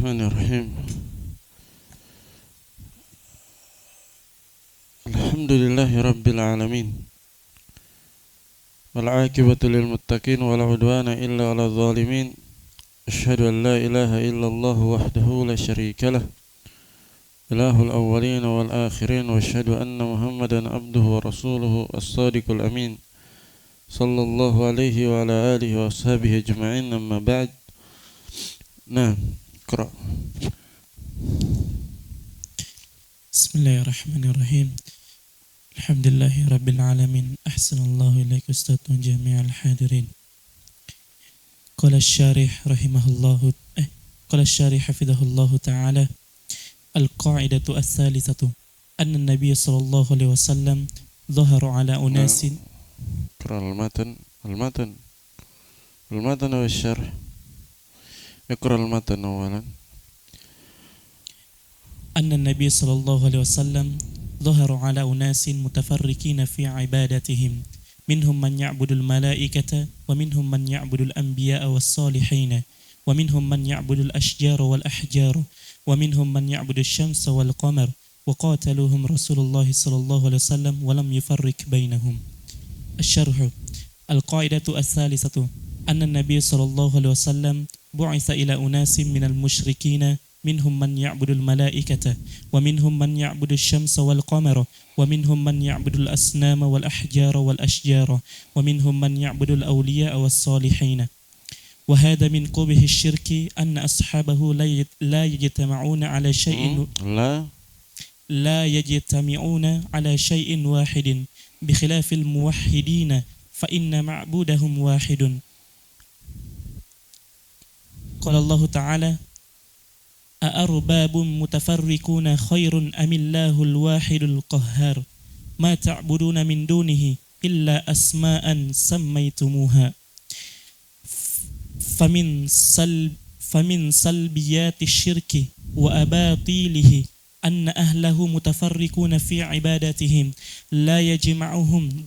Bismillahirrahmanirrahim. Alhamdulillahi rabbil alamin. Wal 'aqibatu lil muttaqin wa la 'udwana illa 'alal zalimin. Asyhadu an la ilaha illallah wahdahu la syarika lah. Ilahul awwalin wal akhirin wa asyhadu anna Muhammadan abduhu wa rasuluhu as-sadiqul amin. Sallallahu alaihi wa ala alihi wa ashabihi ajma'in, amma ba'd. Nah, Iqra. Bismillahirrahmanirrahim. Alhamdulillahi rabbil alamin. Ahsanallahu ilaika ustadz jami'al hadirin. Qala asy-syarih rahimahullahu qala asy-syarih hafizahullahu ta'ala. Al-qa'idatu ats-tsalitsatu anna an-nabiy sallallahu alaihi wasallam dhahara ala unasin. Iqra al-matan wa asy-syarh. Iqra al-matan awalan. أن النبي صلى الله عليه وسلم ظهر على أناس متفرقين في عبادتهم منهم من يعبد الملائكة ومنهم من يعبد الأنبياء والصالحين ومنهم من يعبد الأشجار والأحجار ومنهم من يعبد الشمس والقمر وقاتلوهم رسول الله صلى الله عليه وسلم ولم يفرق بينهم. الشرح. القاعدة الثالثة أن النبي صلى الله عليه وسلم بعث إلى أناس من المشركين منهم من يعبد الملائكة ومنهم من يعبد الشمس والقمر ومنهم من يعبد الأصنام والأحجار والأشجار ومنهم من يعبد الأولياء والصالحين. وهذا من قبح الشرك أن أصحابه لا يجتمعون على شيء لا يجتمعون على شيء واحد بخلاف الموحدين فإن معبودهم واحد. قال الله تعالى: أأرباب متفرقون خير أم الله الواحد القهار ما تعبدون من دونه إلا أسماء سميتموها فمن سلبيات الشرك وأباطيله أن أهله متفرقون في عباداتهم لا يجمعهم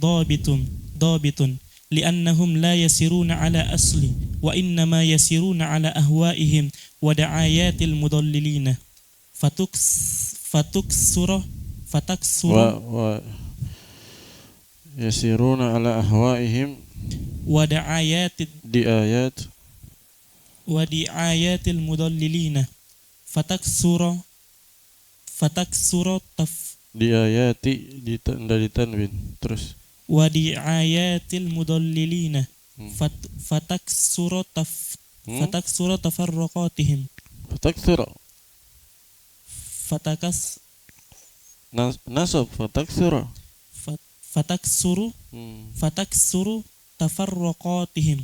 ضابط لأنهم لا يسيرون على أصل وإنما يسيرون على أهوائهم ودعايات المضللين فتكسر يسيرون على أهوائهم ودعايات المضللين فتكسر dari tanwin terus ودعايات المضللين فتكسر تفرقاتهم فتكسر تفرقاتهم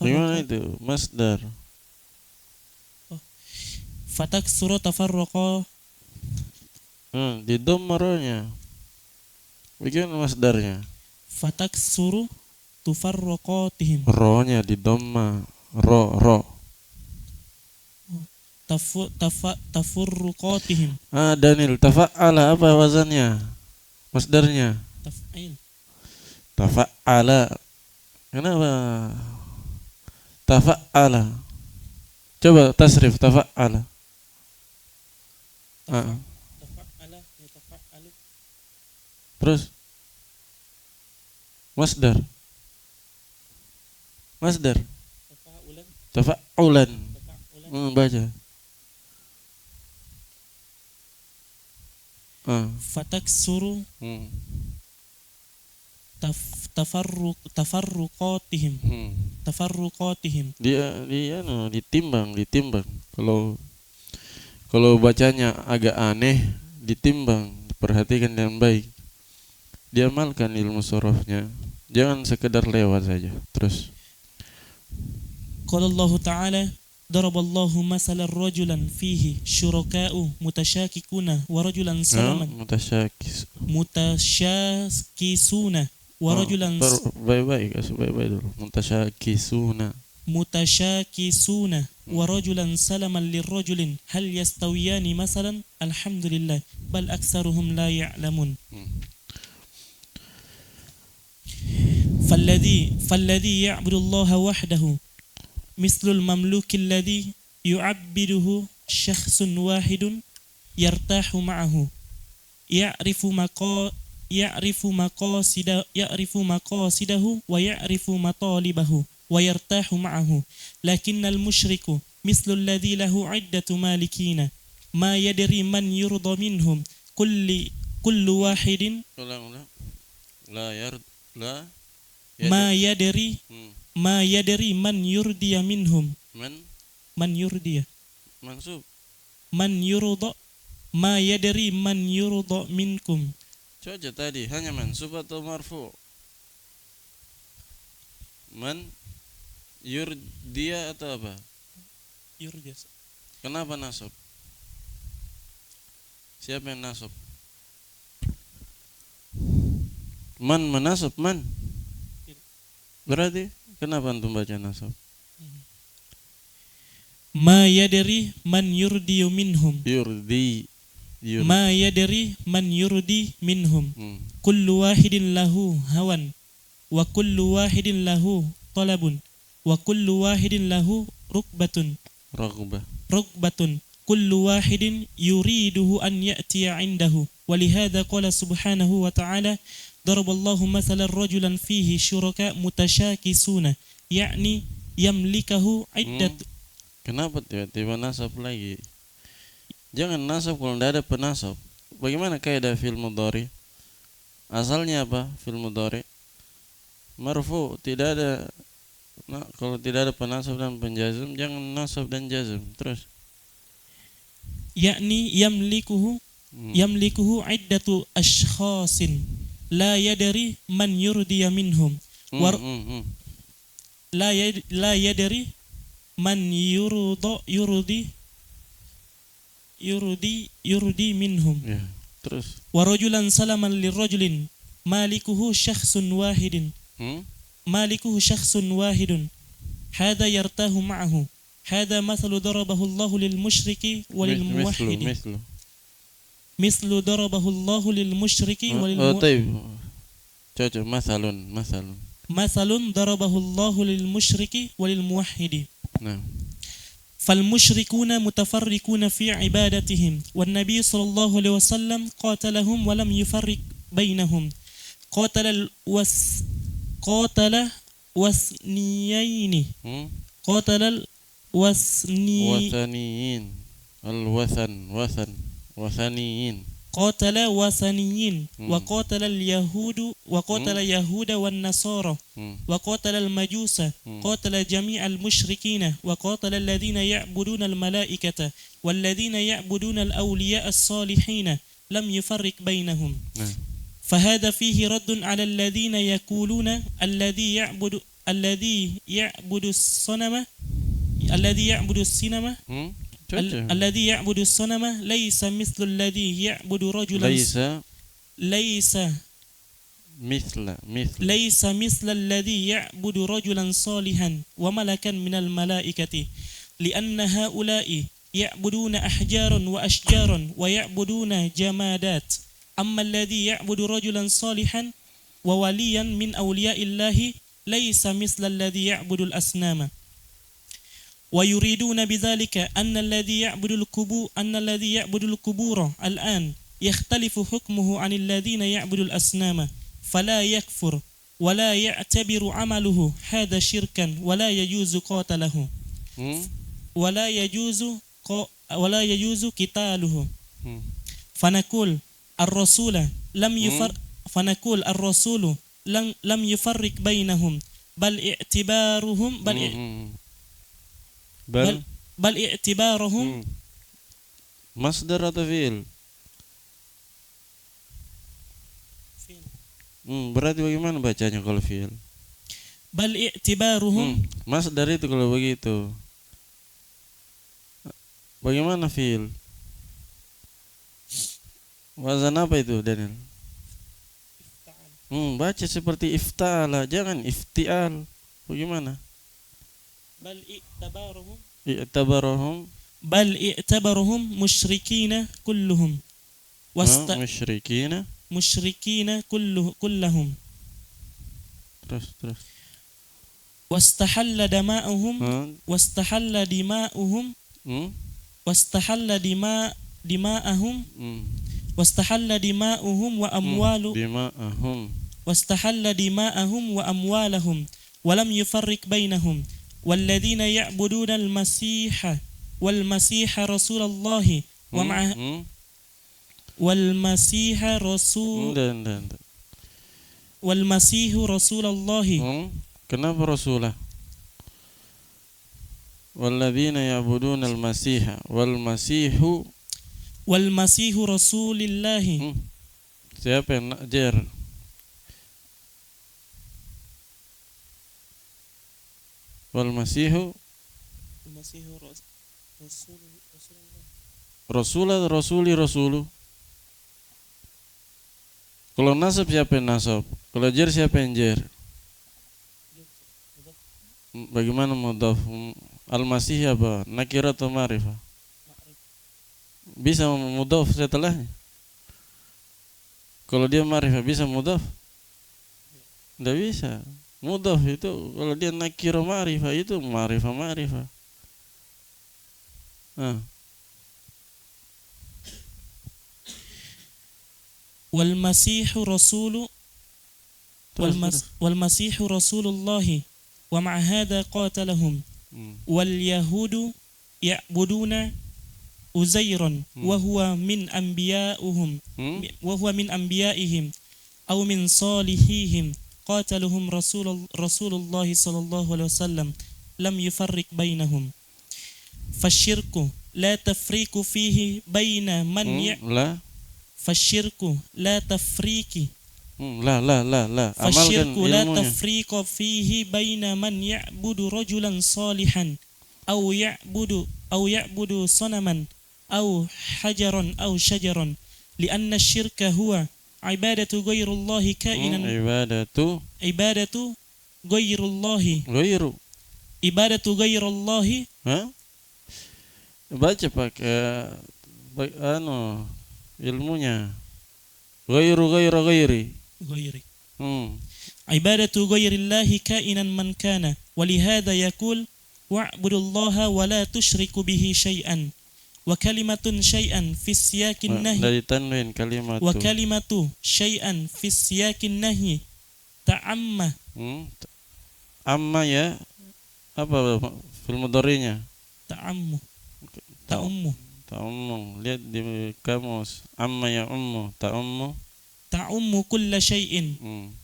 Gimana itu? Masdar. فتكسر تفرقاتهم Di dhamma ro-nya. Bagaimana masdarnya? Fataksuru tufarraqatihim. Ro-nya di dhamma. Ro. Tafurruqatihim. Danil, tafa'ala apa wazannya? Masdarnya? Taf'il. Tafa'ala. Kenapa? Tafa'ala. Coba tasrif tafa'ala. Terus masdar tafa'ulan baca Fataksuru tafarruqatihim. Dia ditimbang. Kalau bacanya agak aneh, ditimbang, perhatikan dengan baik, diamalkan ilmu sorofnya, jangan sekedar lewat saja. Terus Qala Allah Ta'ala: Daraballahu masalan rajulan fihi syuraka'u mutasyakikuna wa rajulan salaman mutasyakisuna wa rajulan baik dulu mutasyakisuna wa rajulan salaman lirrajulin hal yastawiyani masalan alhamdulillah bal aktsaruhum la ya'lamun. فالذي يعبد الله وحده مثل المملوك الذي يعبده شخص واحد يرتاح معه يعرف مقاصده ويعرف مطالبه ويرتاح معه لكن المشرك مثل الذي له عدة مالكين ما يدري من يرضى منهم كل واحد ما يدري من يرضي منهم من يرضي منصوب من يرضى ما يدري من يرضى منكم. Coba tadi hanya mansub atau marfu? Man yurdia atau apa? Yurdi. Kenapa nasab? Siapa yang nasab? Man menasab man. Berarti kenapa antum baca nasab? Ma yadri man yurdi minhum. Yurdi. Ma yadri man yurdi minhum. Kullu wahidin lahu hawan wa kullu wahidin lahu talabun wa kullu wahidin lahu rukbatun. Rukbatun. Kullu wahidin yuriduhu an ya'tiya indahu. Walihada qala subhanahu wa ta'ala daraballahu mathalan rajulan fihi syuraka mutasyakisuna yakni yamlikahu iddat. Kenapa tiba-tiba nasab lagi? Jangan nasab kalau tidak ada penasab. Bagaimana kaidah fi'il mudhari? Asalnya apa fi'il mudhari? Marfu, tidak ada. Nah, kalau tidak ada penasab dan penjazm, jangan nasab dan jazm. Terus. Yakni yamlikuhu iddatu ashkhasin la yadri man yurdiya minhum. La yadri man yurdi minhum. Ya, terus. Wa rajulan salaman lirajulin malikuhu syakhsun wahidin. Malikuhu syakhsun wahidun. Hadha yartahu ma'ahu. Hadha mathalu darabahu Allahu lil musyriki walil muwahhidi. Mislu darabahu Allahu lil musyriki walil muwahhidi. Cocok mathalun. Mathalun darabahu Allahu lil musyriki walil muwahhidi. Nah. فالمشركون متفرقون في عبادتهم والنبي صلى الله عليه وسلم قاتلهم ولم يفرق بينهم قاتل الوثنيين قاتل وثنيين وقاتل اليهود والنصارى وقاتل المجوس قاتل جميع المشركين وقاتل الذين يعبدون الملائكة والذين يعبدون الأولياء الصالحين لم يفرق بينهم. فهذا فيه رد على الذين يقولون الذي يعبد الصنم ليس مثل الذي يعبد رجلا ليس مثل الذي يعبد رجلا صالحا وملكا من الملائكة لأن هؤلاء يعبدون أحجارا وأشجارا ويعبدون جمادات أما الذي يعبد رجلا صالحا ووليا من أولياء الله ليس مثل الذي يعبد الأصنام. ويريدون بذلك أن الذي يعبد القبور الآن يختلف حكمه عن الذين يعبد الأصنام فلا يكفر ولا يعتبر عمله هذا شركا ولا يجوز قتاله ولا يجوز قتاله. فنقول الرسول لم يفرق بينهم بل اعتبارهم masdar atau fi'il? Berarti bagaimana bacanya kalau fi'il? Bal i'tibaruhum masdar itu kalau begitu. Bagaimana fi'il? Wazan apa itu, Daniel? Baca seperti ifta'ala, jangan ifti'al. Bagaimana? Bal i'tabaruhum musyrikina kulluhum. Musyrikina kullahum. Terus. Wastahalla dama'uhum Hmm? wastahalla dima'uhum Hmm? wastahalla dima'ahum Hmm. wastahalla dima'uhum wa amwalu Dima'ahum. wastahalla dima'ahum wa amwalahum wa lam yufarriq bainahum walladzina ya'buduna al-masiha wal masiha rasulallahi wa ma'a wal masiha rasul Enggak. wal masihu rasulallahi. Kenapa Rasulah? Walladzina ya'buduna al-masiha wal masihu. Wal masihu rasulillahi. Siapa yang jer? Wal masihu rasulu. Kalau nasab siapa yang nasab? Kalau jer siapa yang jer? Bagaimana mudhaf? Al-masih apa? Nakirah atau ma'rifah? Bisa mudhaf setelahnya? Kalau dia ma'rifah bisa mudhaf? Tidak bisa. Mudhaf itu kalau dia nakirah ma'rifah itu ma'rifah. Wal masihu rasulu wal masihu rasulullahi wa ma'a hadha qatalahum wal yahudu ya'buduna Uzairan wa huwa min anbiya'ihim aw min salihihim qataluhum Rasulullah sallallahu alaihi wasallam lam yufarriq bainahum fasyirku la tafriqu fihi baina man fasyirku la tafriqi fasyirku la tafriqa fihi baina man ya'budu rajulan salihan aw ya'budu sanaman aw hajaran aw shajaran lianna syirka huwa ibadatu ghairullahi kainan ibadatu ghairullahi baca pakai ilmunya ghairi ibadatu ghairillahi kainan man kana walihada yaqul wa'budullaha wa la tusyriku bihi syai'an wa kalimatun syai'an fi siyakin nahi dari tanwin kalimatu wa kalimatu syai'an fi siyakin nahi ta'amma amma ya apa fil mudhari'nya ta'ammu lihat di kamus amma ya ta'ummu kulla syai'in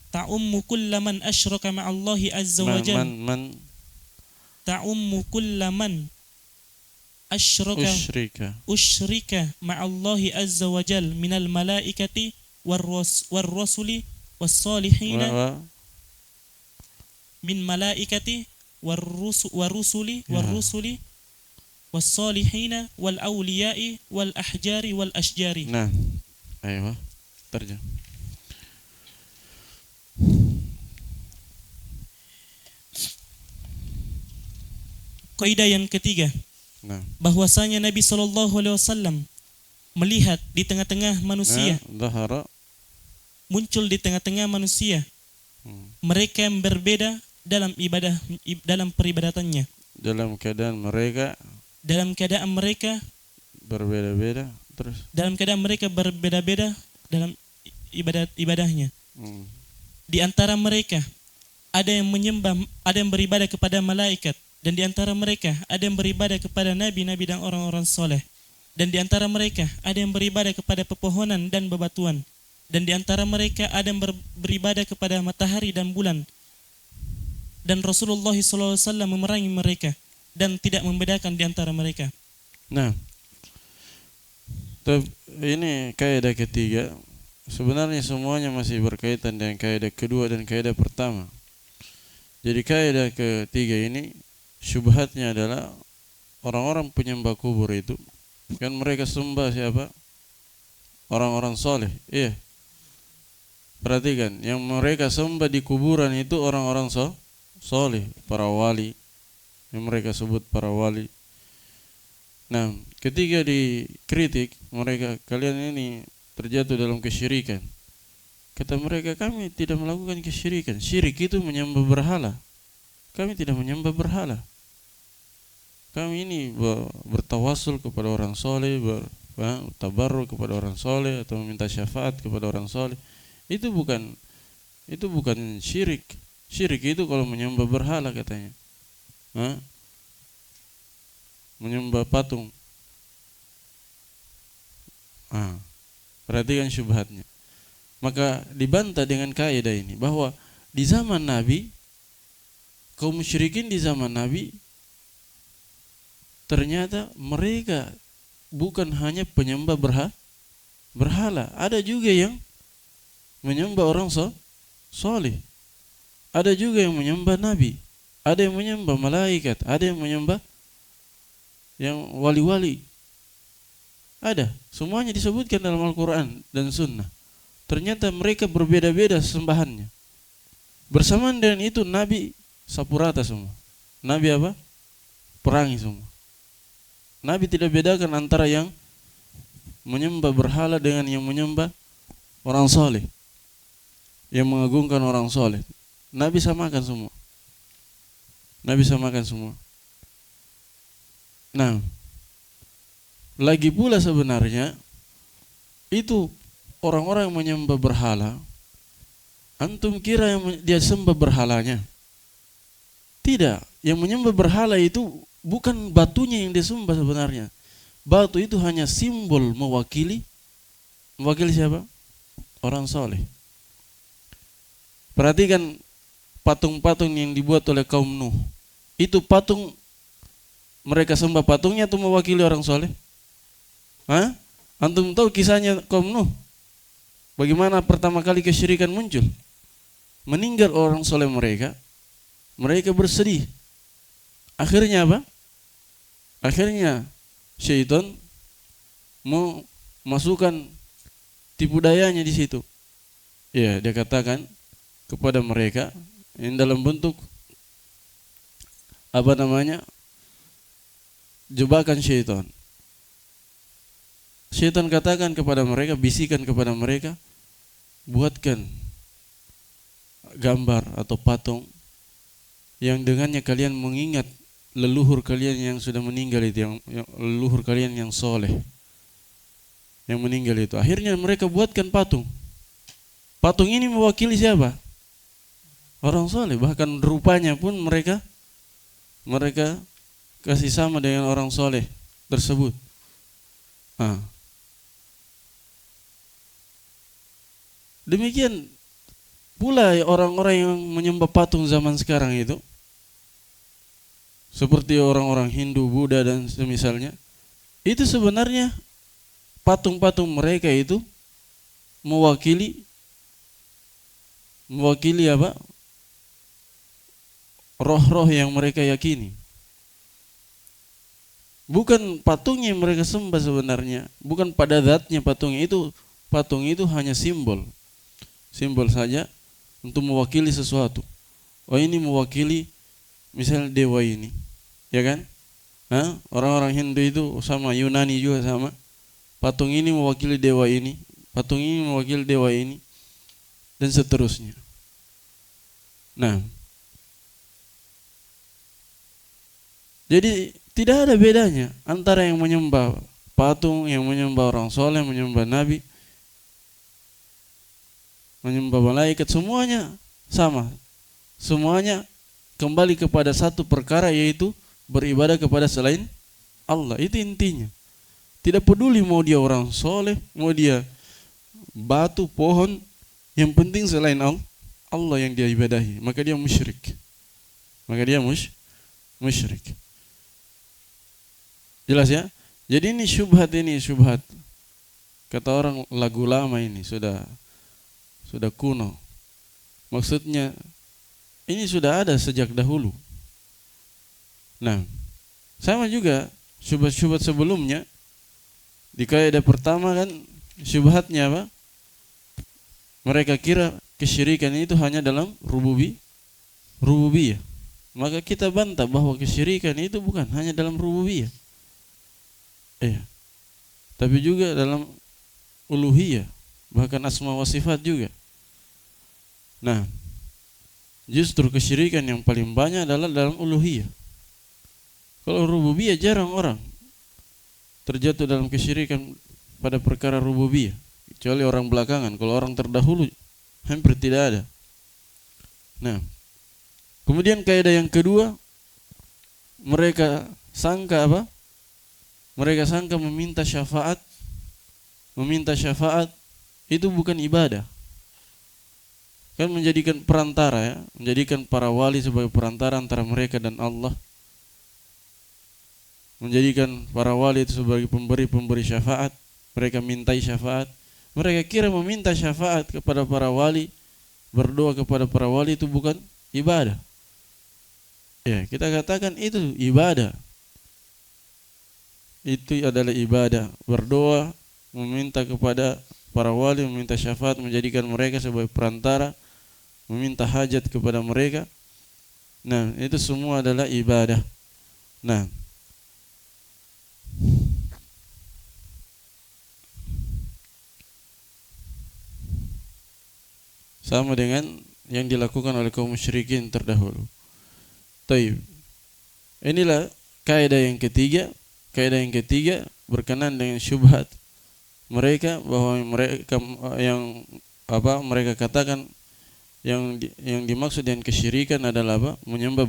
ta'ummu kulla man asyraka ma'allahi azza wa jalla ta'ummu kulla man usyrika ma'allahi azza wa jal minal malaikati warrasuli wassalihina min malaikati warrusuli wassalihina wal awliyai wal ahjari wal ashjari. Nah, ayo terjemah. Kaidah yang ketiga, bahwasanya Nabi SAW melihat di tengah-tengah manusia, muncul di tengah-tengah manusia, mereka yang berbeda dalam peribadatannya, dalam keadaan mereka berbeda-beda, dalam keadaan mereka berbeda-beda dalam ibadahnya. Di antara mereka ada yang menyembah, ada yang beribadah kepada malaikat. Dan di antara mereka ada yang beribadah kepada nabi-nabi dan orang-orang soleh. Dan di antara mereka ada yang beribadah kepada pepohonan dan bebatuan. Dan di antara mereka ada yang beribadah kepada matahari dan bulan. Dan Rasulullah SAW memerangi mereka dan tidak membedakan di antara mereka. Nah, ini kaidah ketiga. Sebenarnya semuanya masih berkaitan dengan kaidah kedua dan kaidah pertama. Jadi kaidah ketiga ini syubhatnya adalah orang-orang penyembah kubur itu kan mereka sembah siapa? Orang-orang soleh. Iya. Perhatikan, yang mereka sembah di kuburan itu orang-orang soleh, para wali. Yang mereka sebut para wali. Nah, ketika dikritik mereka, kalian ini terjatuh dalam kesyirikan. Kata mereka, kami tidak melakukan kesyirikan. Syirik itu menyembah berhala. Kami tidak menyembah berhala. Kami ini bertawasul kepada orang soleh, bertabarruk kepada orang soleh, atau meminta syafaat kepada orang soleh. Itu bukan syirik. Syirik itu kalau menyembah berhala katanya. Menyembah patung. Perhatikan syubhatnya. Maka dibantah dengan kaidah ini bahwa di zaman Nabi, kaum musyrikin di zaman Nabi ternyata mereka bukan hanya penyembah berhala, ada juga yang menyembah orang soleh, ada juga yang menyembah Nabi, ada yang menyembah malaikat, ada yang menyembah yang wali-wali. Ada, semuanya disebutkan dalam Al-Quran dan Sunnah. Ternyata mereka berbeda-beda sembahannya. Bersamaan dengan itu Nabi sapu rata semua. Nabi apa? Perangi semua. Nabi tidak bedakan antara yang menyembah berhala dengan yang menyembah orang soleh, yang mengagungkan orang soleh. Nabi samakan semua. Nabi samakan semua. Nah, lagi pula sebenarnya itu orang-orang yang menyembah berhala, antum kira yang dia sembah berhalanya? Tidak, yang menyembah berhala itu bukan batunya yang disembah sebenarnya. Batu itu hanya simbol mewakili siapa? Orang soleh. Perhatikan patung-patung yang dibuat oleh kaum Nuh. Itu patung, mereka sembah patungnya atau mewakili orang soleh? Antum tahu kisahnya kaum Nuh? Bagaimana pertama kali kesyirikan muncul? Meninggal orang soleh mereka bersedih. Akhirnya apa? Akhirnya syaitan mau masukkan tipu dayanya di situ. Ya, dia katakan kepada mereka yang dalam bentuk jebakan syaitan. Syaitan katakan kepada mereka, bisikan kepada mereka, buatkan gambar atau patung yang dengannya kalian mengingat leluhur kalian yang sudah meninggal itu, yang leluhur kalian yang soleh yang meninggal itu. Akhirnya mereka buatkan patung. Patung ini mewakili siapa? Orang soleh. Bahkan rupanya pun mereka kasih sama dengan orang soleh tersebut. Demikian pula orang-orang yang menyembah patung zaman sekarang itu, seperti orang-orang Hindu, Buddha dan semisalnya, itu sebenarnya patung-patung mereka itu mewakili apa? Roh-roh yang mereka yakini. Bukan patungnya yang mereka sembah sebenarnya, bukan pada zatnya patungnya itu. Patung itu hanya simbol saja untuk mewakili sesuatu. Oh, ini mewakili misalnya dewa ini, ya kan? Orang-orang Hindu itu sama, Yunani juga sama. Patung ini mewakili dewa ini, patung ini mewakili dewa ini, dan seterusnya. Nah, jadi tidak ada bedanya antara yang menyembah patung, yang menyembah orang soleh, menyembah nabi, menyembah malaikat, semuanya sama. Semuanya kembali kepada satu perkara, yaitu beribadah kepada selain Allah. Itu intinya. Tidak peduli mau dia orang soleh, mau dia batu, pohon, yang penting selain Allah yang dia ibadahi, maka dia musyrik. Musyrik. Jelas ya? Jadi ini syubhat. Kata orang, lagu lama ini sudah kuno. Maksudnya ini sudah ada sejak dahulu. Nah, sama juga syubhat sebelumnya. Di kaidah pertama kan syubhatnya apa? Mereka kira kesyirikan itu hanya dalam rububiyah. Maka kita bantah bahwa kesyirikan itu bukan hanya dalam rububiyah. Tapi juga dalam uluhiyah, bahkan asma wa sifat juga. Nah, justru kesyirikan yang paling banyak adalah dalam uluhiyah. Kalau rububiyah jarang orang terjatuh dalam kesyirikan pada perkara rububiyah, kecuali orang belakangan. Kalau orang terdahulu hampir tidak ada. Nah, kemudian kaidah yang kedua, mereka sangka apa? Mereka sangka meminta syafaat itu bukan ibadah. Kan menjadikan perantara ya, menjadikan para wali sebagai perantara antara mereka dan Allah. Menjadikan para wali itu sebagai pemberi syafaat. Mereka mintai syafaat. Mereka kira meminta syafaat kepada para wali, berdoa kepada para wali itu bukan ibadah. Ya, kita katakan itu ibadah. Itu adalah ibadah. Berdoa, meminta kepada para wali, meminta syafaat, menjadikan mereka sebagai perantara, meminta hajat kepada mereka. Nah, itu semua adalah ibadah. Nah, sama dengan yang dilakukan oleh kaum musyrikin terdahulu. Taib. Inilah kaidah yang ketiga. Kaidah yang ketiga berkenaan dengan syubhat mereka, bahwa mereka yang mereka katakan yang dimaksud dengan kesyirikan adalah apa? Menyembah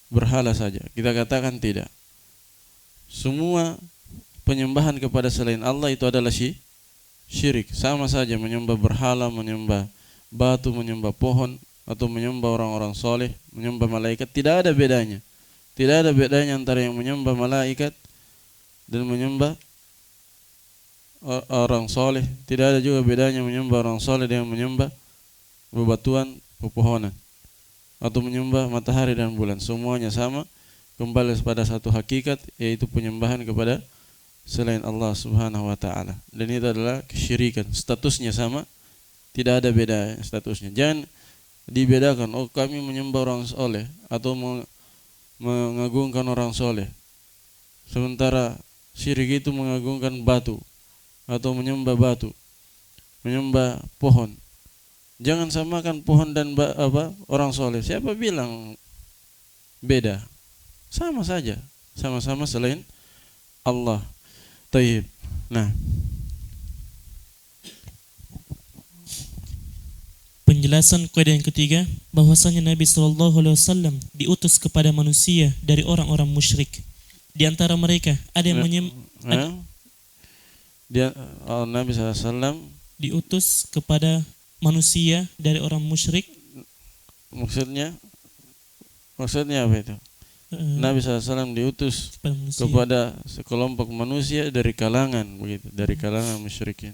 berhala saja. Kita katakan tidak. Semua penyembahan kepada selain Allah itu adalah syirik. Sama saja menyembah berhala, menyembah batu, menyembah pohon, atau menyembah orang-orang soleh, menyembah malaikat. Tidak ada bedanya. Tidak ada bedanya antara yang menyembah malaikat dan menyembah orang soleh. Tidak ada juga bedanya menyembah orang soleh dengan menyembah bebatuan, pepohonan, atau menyembah matahari dan bulan. Semuanya sama, kembali pada satu hakikat, yaitu penyembahan kepada selain Allah Subhanahu wa taala. Dan itu adalah kesyirikan. Statusnya sama, tidak ada beda statusnya. Jangan dibedakan, oh kami menyembah orang soleh atau mengagungkan orang soleh, sementara syirik itu mengagungkan batu atau menyembah batu, menyembah pohon. Jangan samakan pohon dan orang soleh. Siapa bilang beda? Sama saja, sama-sama selain Allah. Taib. Nah, penjelasan kaidah yang ketiga, bahwasanya Nabi SAW diutus kepada manusia dari orang-orang musyrik. Di antara mereka ada yang Nabi SAW diutus kepada manusia dari orang musyrik. Maksudnya apa itu? Nabi SAW diutus kepada sekelompok manusia dari kalangan musyrikin.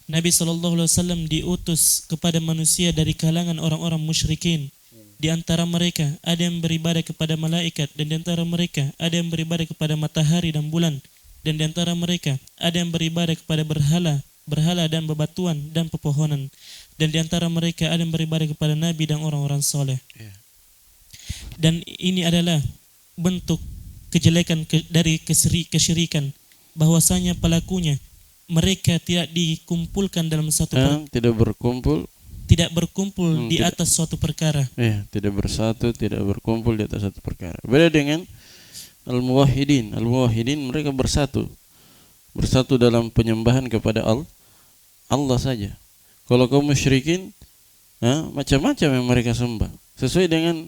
Nabi SAW diutus kepada manusia dari kalangan orang-orang musyrikin. Di antara mereka ada yang beribadah kepada malaikat, dan di antara mereka ada yang beribadah kepada matahari dan bulan, dan di antara mereka ada yang beribadah kepada berhala dan bebatuan dan pepohonan, dan di antara mereka ada yang beribadah kepada nabi dan orang-orang soleh. Dan ini adalah bentuk kejelekan dari kesyirikan, bahwasanya pelakunya mereka tidak dikumpulkan dalam satu tidak berkumpul di atas suatu perkara. Tidak bersatu, tidak berkumpul di atas satu perkara. Beda dengan al-muwahhidin. Al-muwahhidin mereka bersatu dalam penyembahan kepada Allah saja. Kalau kaum musyrikin, macam-macam yang mereka sembah sesuai dengan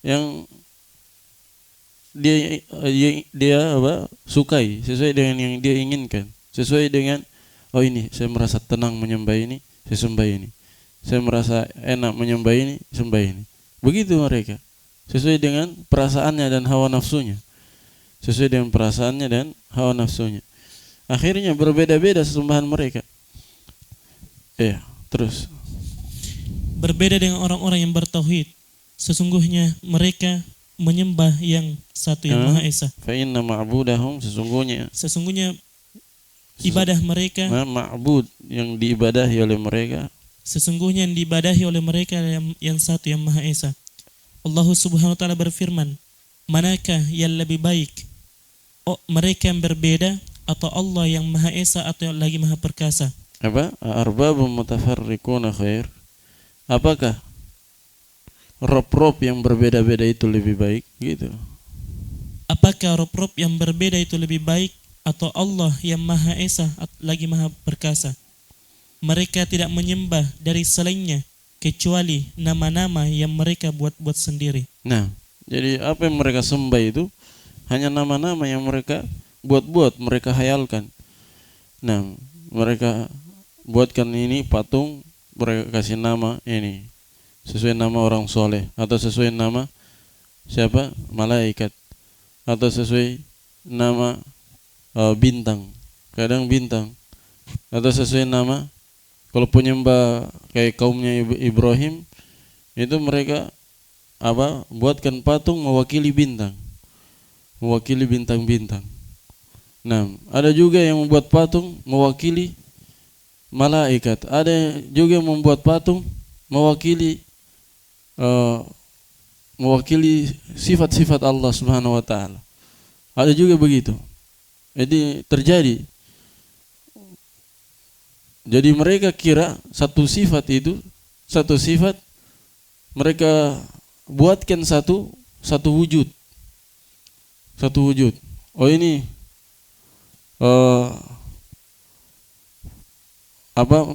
yang dia sukai, sesuai dengan yang dia inginkan, sesuai dengan ini saya merasa tenang menyembah ini, saya sembah ini. Saya merasa enak menyembah ini, sembah ini. Begitu mereka, sesuai dengan perasaannya dan hawa nafsunya. Akhirnya berbeda-beda sesembahan mereka. Terus berbeda dengan orang-orang yang bertauhid. Sesungguhnya mereka menyembah yang satu yang Maha Esa. Fa inna ma'budahum, sesungguhnya ibadah mereka, ma'bud yang diibadahi oleh mereka, sesungguhnya yang diibadahi oleh mereka yang satu yang Maha Esa. Allah Subhanahu wa taala berfirman, manakah yang lebih baik? Mereka yang berbeda atau Allah yang Maha Esa atau yang lagi Maha Perkasa? Arbabun mutafarriquna khair? Apakah rob-rob yang berbeda-beda itu lebih baik gitu. Apakah rob-rob yang berbeda itu lebih baik atau Allah yang Maha Esa lagi Maha Perkasa? Mereka tidak menyembah dari selainnya kecuali nama-nama yang mereka buat-buat sendiri. Nah, jadi apa yang mereka sembah itu hanya nama-nama yang mereka buat-buat, mereka hayalkan. Nah, mereka buatkan ini patung, mereka kasih nama ini sesuai nama orang soleh, atau sesuai nama siapa, malaikat, atau sesuai nama bintang, kadang bintang, atau sesuai nama. Kalau penyembah kayak kaumnya Ibrahim itu mereka buatkan patung mewakili bintang, mewakili bintang-bintang. Nah, ada juga yang membuat patung mewakili malaikat, ada juga yang membuat patung mewakili mewakili sifat-sifat Allah Subhanahu wa taala. Ada juga begitu. Jadi terjadi. Jadi mereka kira satu sifat mereka buatkan satu wujud. Satu wujud. Oh ini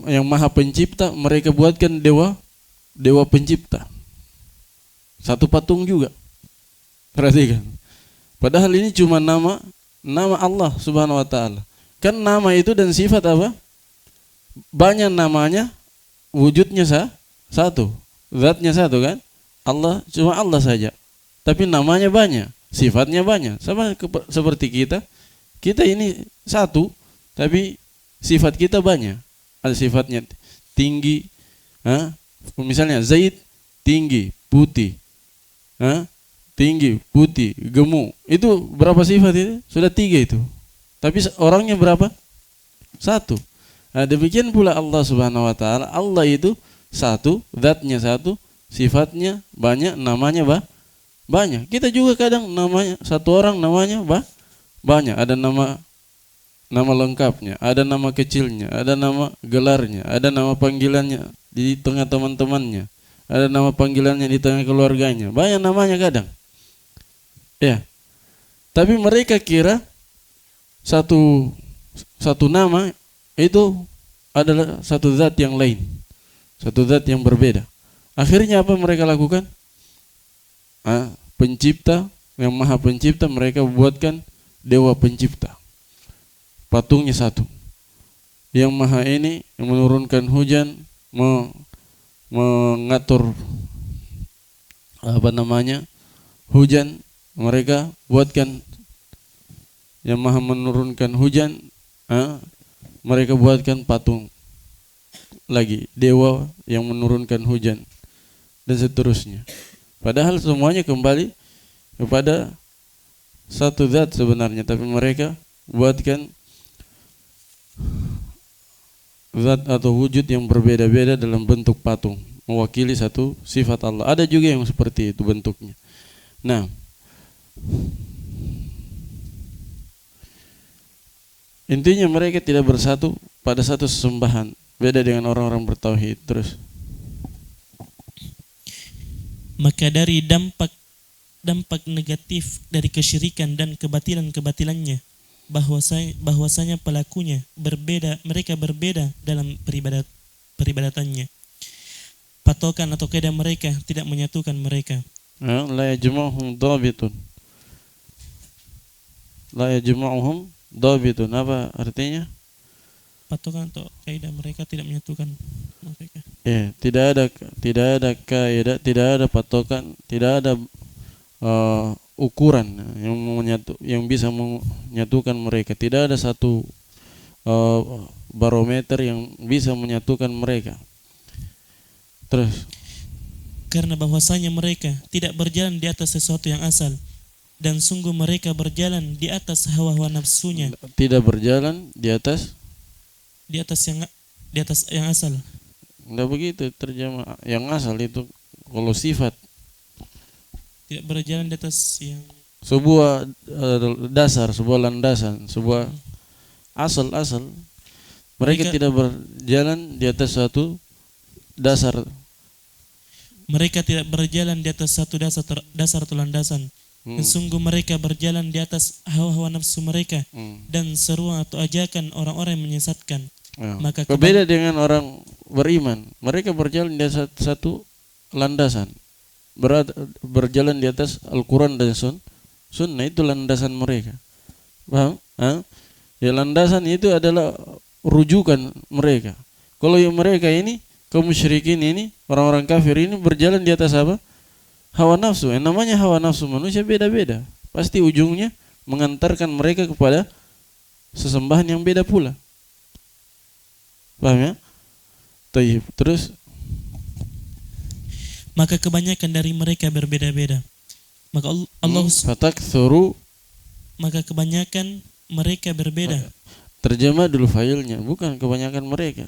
yang Maha Pencipta, mereka buatkan dewa pencipta. Satu patung juga. Perhatikan. Padahal ini cuma nama Allah Subhanahu wa taala. Kan nama itu dan sifat apa? Banyak namanya, wujudnya satu, zatnya satu kan? Allah cuma Allah saja. Tapi namanya banyak, sifatnya banyak. Sama seperti kita. Kita ini satu, tapi sifat kita banyak. Ada sifatnya tinggi, misalnya Zaid tinggi, putih, tinggi, putih, gemuk. Itu berapa sifat itu? Sudah 3 itu. Tapi orangnya berapa? 1. Nah, demikian pula Allah Subhanahu wa taala. Allah itu satu, zatnya satu, sifatnya banyak, namanya banyak. Kita juga kadang namanya satu orang namanya banyak. Ada nama lengkapnya, ada nama kecilnya, ada nama gelarnya, ada nama panggilannya di tengah teman-temannya, ada nama panggilannya di tengah keluarganya. Banyak namanya kadang. Ya. Tapi mereka kira satu nama itu adalah satu zat yang lain, satu zat yang berbeda. Akhirnya apa mereka lakukan? Pencipta, yang Maha Pencipta, mereka buatkan dewa pencipta. Patungnya satu. Yang Maha ini yang menurunkan hujan, mengatur hujan, mereka buatkan yang Maha menurunkan hujan. Mereka buatkan patung lagi, dewa yang menurunkan hujan, dan seterusnya. Padahal semuanya kembali kepada satu zat sebenarnya, tapi mereka buatkan zat atau wujud yang berbeda-beda dalam bentuk patung, mewakili satu sifat Allah. Ada juga yang seperti itu bentuknya. Nah, intinya mereka tidak bersatu pada satu sesembahan. Beda dengan orang-orang bertauhid. Terus, maka dari dampak negatif dari kesyirikan dan kebatilannya, bahwasanya pelakunya mereka berbeda dalam peribadatannya. Patokan atau kaidah mereka tidak menyatukan mereka. La yajma'uhum dhabitun. La yajma'uhum dhabitun. Apa artinya? Patokan atau kaidah mereka tidak menyatukan mereka. Ya, tidak ada kaidah, tidak ada patokan, tidak ada ukuran yang bisa menyatukan mereka. Tidak ada satu barometer yang bisa menyatukan mereka. Terus, karena bahwasanya mereka tidak berjalan di atas sesuatu yang asal, dan sungguh mereka berjalan di atas hawa-hawa nafsunya. Tidak berjalan di atas yang asal. Enggak begitu terjemah. Yang asal itu kalau sifat. Tidak berjalan di atas yang sebuah dasar, sebuah landasan, sebuah asal. Mereka tidak berjalan di atas suatu dasar. Mereka tidak berjalan di atas satu dasar atau landasan. Dan sungguh mereka berjalan di atas hawa-hawa nafsu mereka dan seruan atau ajakan orang-orang yang menyesatkan. Maka berbeda dengan orang beriman. Mereka berjalan di atas satu landasan. Berjalan di atas Al-Quran dan Sunnah, itu landasan mereka. Paham? Ya, landasan itu adalah rujukan mereka. Kalau yang mereka ini, kaum musyrikin ini, orang-orang kafir ini berjalan di atas apa? Hawa nafsu. Yang namanya hawa nafsu manusia beda-beda. Pasti ujungnya mengantarkan mereka kepada sesembahan yang beda pula. Paham ya? Tayyib. Terus maka kebanyakan dari mereka berbeda-beda. Maka Allah fataktsuru, maka kebanyakan mereka berbeda. Terjemah dulu failnya, bukan kebanyakan mereka.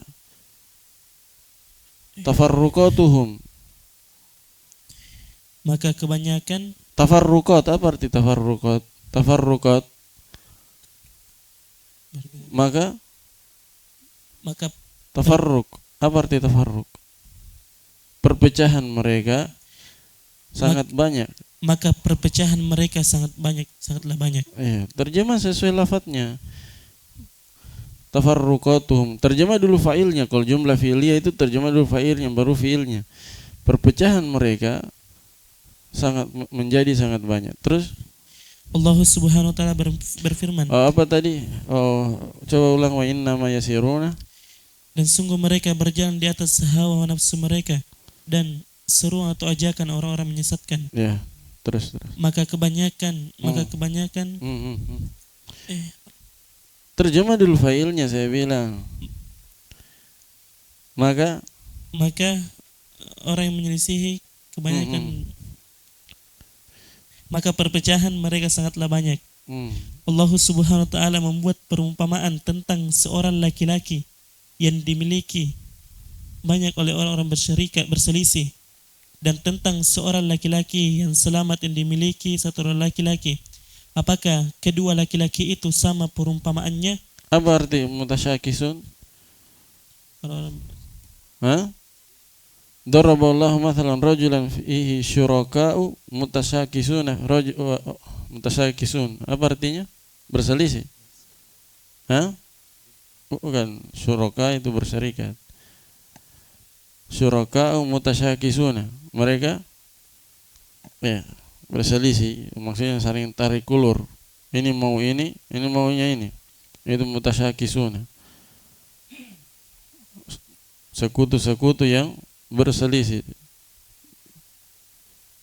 Tafarruqatuhum. Maka kebanyakan tafarruqat, apa arti tafarruqat? Tafarruqat. Maka tafarruq, apa arti tafarruq? Perpecahan mereka sangat banyak. Maka perpecahan mereka sangatlah banyak. Terjemah sesuai lafadznya. Tafarruqatuhum. Terjemah dulu fa'ilnya. Kalau jumlah fi'liyah itu terjemah dulu fa'ilnya baru fi'ilnya. Perpecahan mereka menjadi sangat banyak. Terus Allah Subhanahu wa taala berfirman. Apa tadi? Coba ulang, wa inna ma yasiruna. Dan sungguh mereka berjalan di atas hawa nafsu mereka dan seruan atau ajakan orang-orang menyesatkan. Ya, terus. Maka kebanyakan terjemah dulu failnya saya bilang. Maka orang yang menyelisihi kebanyakan. Maka perpecahan mereka sangatlah banyak. Allah Subhanahu wa taala membuat perumpamaan tentang seorang laki-laki yang dimiliki banyak oleh orang-orang berselisih, dan tentang seorang laki-laki yang selamat yang dimiliki satu orang laki-laki. Apakah kedua laki-laki itu sama perumpamaannya? Apa arti mutasyakisun? Daraballahu mathalan rajulan fihi syuraka'u mutasyakisun. Apa artinya? Berselisih. Bukan, syuraka itu berserikat. Syuraka'u mutasyakisuna. Mereka berselisih, maksudnya saling tarik ulur. Ini mau ini maunya ini. Itu mutasyakisuna. Sekutu-sekutu yang berselisih,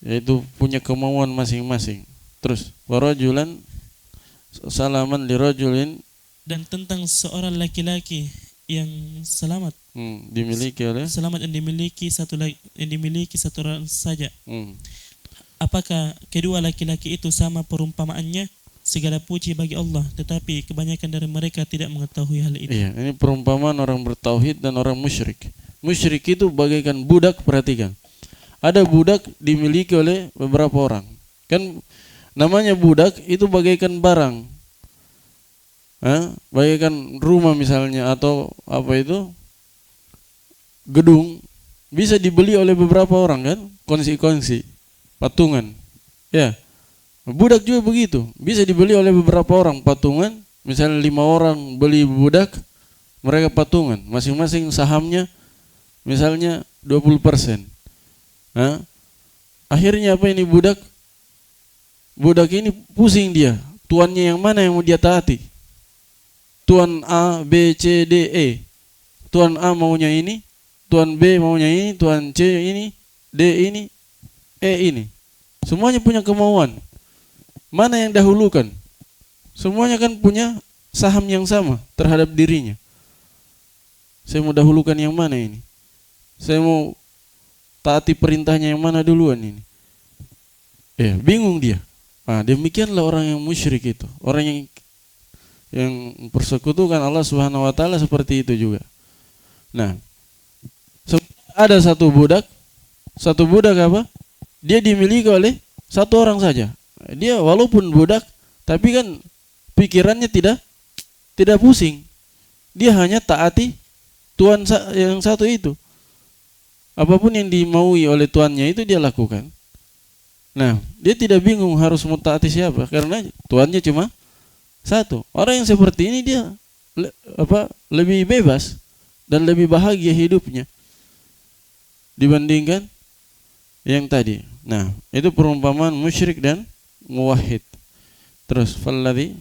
yaitu punya kemauan masing-masing. Terus warajulan salaman lirajulin, dan tentang seorang laki-laki yang selamat dimiliki oleh yang dimiliki satu orang saja. Apakah kedua laki-laki itu sama perumpamaannya? Segala puji bagi Allah, tetapi kebanyakan dari mereka tidak mengetahui hal itu. Iya, ini perumpamaan orang bertauhid dan orang musyrik. Musyrik itu bagaikan budak, perhatikan. Ada budak dimiliki oleh beberapa orang. Kan namanya budak itu bagaikan barang. Bagaikan rumah misalnya, atau apa itu, gedung, bisa dibeli oleh beberapa orang kan, kongsi-kongsi, patungan. Ya, budak juga begitu, bisa dibeli oleh beberapa orang, patungan. Misalnya 5 orang beli budak, mereka patungan, masing-masing sahamnya misalnya 20%. Akhirnya apa ini, budak ini pusing dia, tuannya yang mana yang mau dia taati. Tuan A, B, C, D, E. Tuan A maunya ini, Tuan B maunya ini, Tuan C ini, D ini, E ini. Semuanya punya kemauan. Mana yang dahulukan? Semuanya kan punya saham yang sama terhadap dirinya. Saya mau dahulukan yang mana ini? Saya mau taati perintahnya yang mana duluan ini? Bingung dia. Demikianlah orang yang musyrik itu. Orang yang mempersekutukan Allah Subhanahu wa taala seperti itu juga. Nah, ada satu budak apa? Dia dimiliki oleh satu orang saja. Dia walaupun budak, tapi kan pikirannya tidak pusing. Dia hanya taati Tuhan yang satu itu. Apapun yang dimaui oleh tuannya itu dia lakukan. Nah, dia tidak bingung harus mentaati siapa karena tuannya cuma satu. Orang yang seperti ini dia lebih bebas dan lebih bahagia hidupnya dibandingkan yang tadi. Nah, itu perumpamaan musyrik dan muwahhid. Terus falladzi,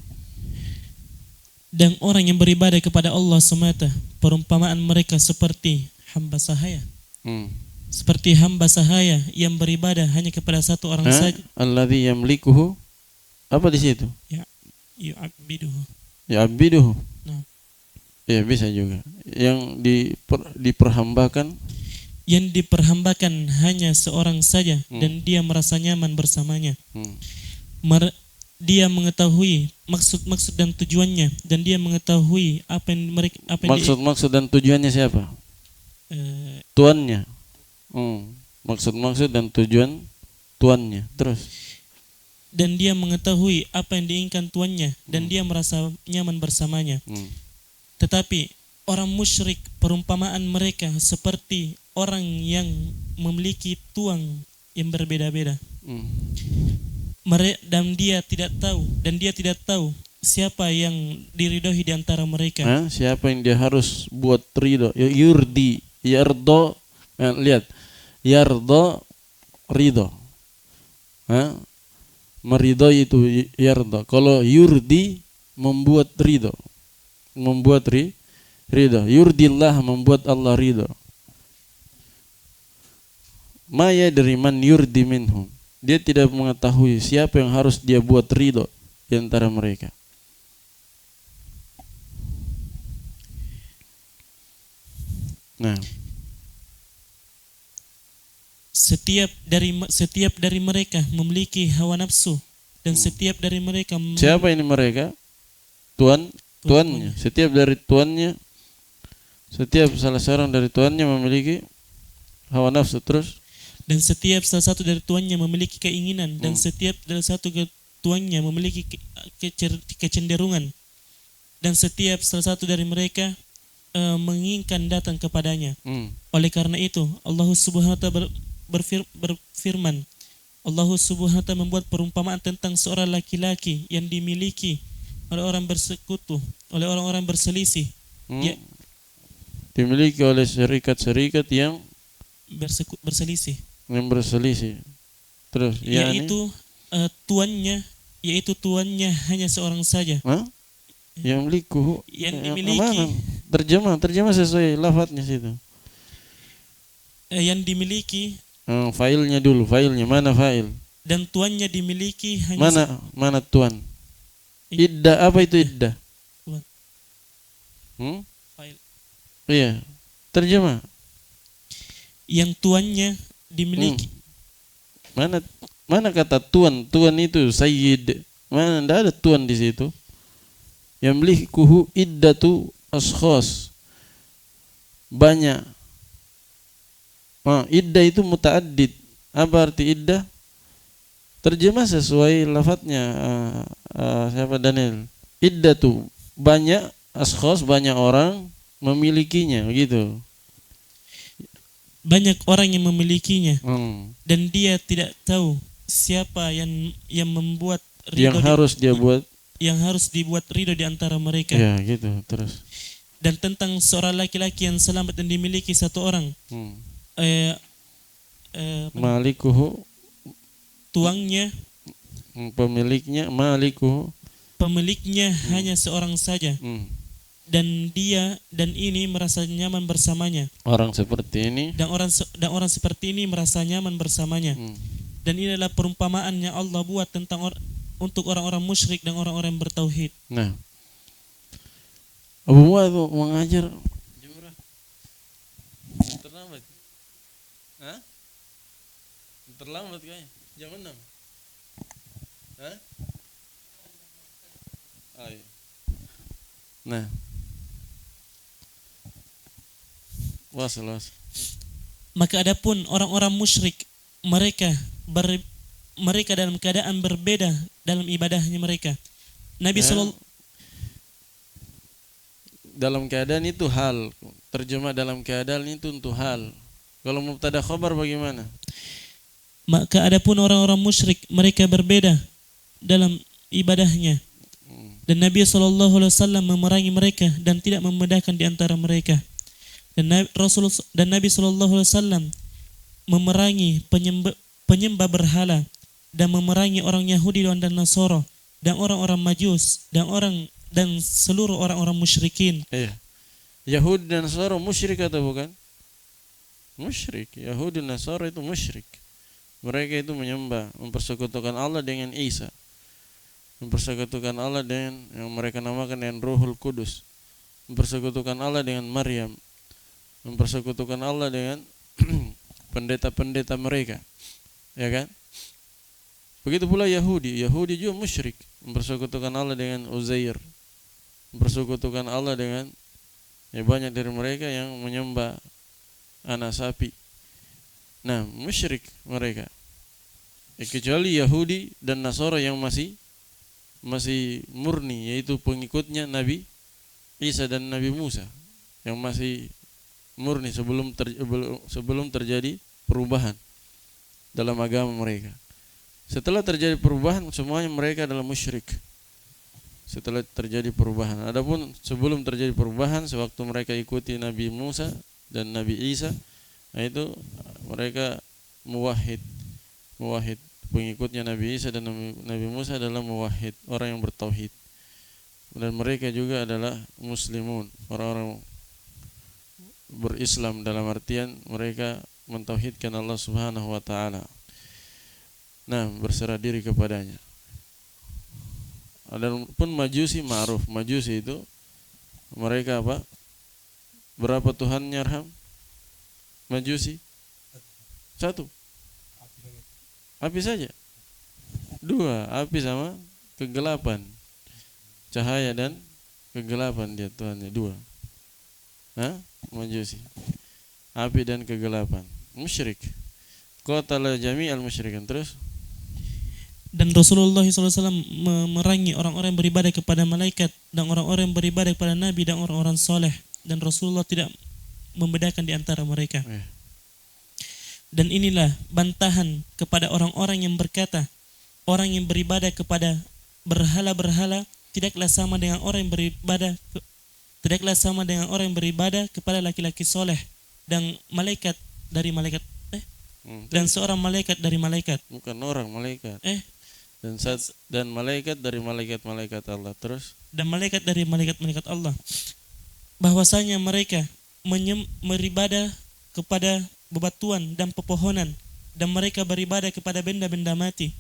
Dan orang yang beribadah kepada Allah semata, perumpamaan mereka seperti hamba sahaya. Seperti hamba sahaya yang beribadah hanya kepada satu orang saja. Alladzi yamlikuhu, apa di situ? Ya, yu'abbiduhu. Ya'biduhu. Nah. Ya bisa juga. Yang diperhambakan, yang diperhambakan hanya seorang saja dan dia merasa nyaman bersamanya. Dia mengetahui maksud dan tujuannya dan dia mengetahui apa yang mereka maksud dan tujuannya siapa? Tuannya. Maksud dan tujuan tuannya. Terus. Dan dia mengetahui apa yang diinginkan tuannya dan dia merasa nyaman bersamanya. Tetapi orang musyrik perumpamaan mereka seperti orang yang memiliki tuan yang berbeda-beda. Dan dia tidak tahu siapa yang diridhoi di antara mereka. Siapa yang dia harus buat ridho? Yardo. Lihat, yardo, ridho. Meridhoi itu yardo. Kalau yurdi, membuat ridho. Membuat ridho. Yurdillah, membuat Allah ridho. Maya dari man yurdi minhum. Dia tidak mengetahui siapa yang harus dia buat ridho di antara mereka. Nah, setiap dari mereka memiliki hawa nafsu dan setiap dari mereka siapa ini mereka? Tuannya. Setiap dari tuannya, setiap salah seorang dari tuannya memiliki hawa nafsu. Terus, dan setiap salah satu dari tuannya memiliki keinginan dan setiap dari satu tuannya memiliki kecenderungan dan setiap salah satu dari mereka menginginkan datang kepadanya. Oleh karena itu Allah Subhanahu wa ta'ala berfirman, Allah Subhanahu wa ta'ala membuat perumpamaan tentang seorang laki-laki yang dimiliki oleh orang bersekutu, oleh orang-orang berselisih. Dimiliki oleh syarikat-syarikat yang berselisih. Terus yaitu tuannya hanya seorang saja. Yang dimiliki. Terjemah sesuai lafadznya situ. Yang dimiliki. Failnya dulu, mana fail? Dan tuannya dimiliki hanya mana tuan? Iddah, apa itu iddah? Fail. Iya, terjemah. Yang tuannya dimiliki. Mana kata tuan? Tuan itu sayyid. Mana tidak ada tuan di situ. Yang milikuhu iddatu ashkhas. Banyak. Iddah itu muta'addid. Apa arti iddah? Terjemah sesuai lafadznya. Siapa Daniel? Iddatu banyak ashkhas, banyak orang memilikinya, gitu. Banyak orang yang memilikinya dan dia tidak tahu siapa yang membuat ridho yang harus dibuat ridho di antara mereka. Ya, gitu. Terus. Dan tentang seorang laki-laki yang selamat dan dimiliki satu orang. Malikuhu, tuangnya, pemiliknya hanya seorang saja. Dan ini merasa nyaman bersamanya. Orang seperti ini dan orang seperti ini merasa nyaman bersamanya. Dan ini adalah perumpamaan yang Allah buat tentang untuk orang-orang musyrik dan orang-orang bertauhid. Nah, Abu Mu'adz mengajar terlambat. Terlambat kayaknya. Jam 6. Iya. Nah, was. Maka adapun orang-orang musyrik, mereka dalam keadaan berbeda dalam ibadahnya mereka. Nabi sallallahu dalam keadaan itu hal. Terjemah dalam keadaan itu untuk hal. Kalau mubtada khabar bagaimana? Maka adapun orang-orang musyrik mereka berbeda dalam ibadahnya. Dan Nabi SAW memerangi mereka dan tidak membedakan di antara mereka. Dan Nabi SAW memerangi penyembah berhala dan memerangi orang Yahudi dan Nasara dan orang-orang Majus dan seluruh orang-orang musyrikin. Iya. Yahudi dan Nasara musyrik atau bukan? Musyrik. Yahudi dan Nasara itu musyrik. Mereka itu menyembah, mempersekutukan Allah dengan Isa, mempersekutukan Allah dengan yang mereka namakan dengan Ruhul Kudus, mempersekutukan Allah dengan Maryam, mempersekutukan Allah dengan pendeta-pendeta mereka, ya kan? Begitu pula Yahudi juga musyrik, mempersekutukan Allah dengan Uzair, mempersekutukan Allah dengan banyak dari mereka yang menyembah anak sapi. Nah, musyrik mereka. Kecuali Yahudi dan Nasara yang masih murni, yaitu pengikutnya Nabi Isa dan Nabi Musa, yang masih murni sebelum terjadi perubahan dalam agama mereka. Setelah terjadi perubahan, semuanya mereka adalah musyrik. Setelah terjadi perubahan. Adapun sebelum terjadi perubahan, sewaktu mereka ikuti Nabi Musa dan Nabi Isa, nah itu mereka muwahhid. Pengikutnya Nabi Isa dan Nabi Musa adalah muwahhid, orang yang bertauhid. Dan mereka juga adalah muslimun, orang-orang berislam dalam artian mereka mentauhidkan Allah Subhanahu wa taala. Nah, berserah diri kepadanya. Adapun Majusi ma'ruf, Majusi itu mereka apa? Berapa Tuhannya, Arham? Majusi? Satu. Api saja. Dua, api sama kegelapan. Cahaya dan kegelapan dia Tuhannya, dua. Majusi. Api dan kegelapan. Musyrik. Qatala jami'al musyrikin. Terus? Dan Rasulullah SAW memerangi orang-orang yang beribadah kepada malaikat dan orang-orang yang beribadah kepada Nabi dan orang-orang soleh. Dan Rasulullah tidak membedakan di antara mereka. Dan inilah bantahan kepada orang-orang yang berkata, orang yang beribadah kepada berhala-berhala tidaklah sama dengan orang yang beribadah kepada laki-laki soleh dan malaikat dari malaikat dan seorang malaikat dari malaikat. Bukan orang, malaikat. Dan malaikat dari malaikat-malaikat Allah. Terus? Dan malaikat dari malaikat-malaikat Allah. Bahwasanya mereka beribadah kepada bebatuan dan pepohonan, dan mereka beribadah kepada benda-benda mati.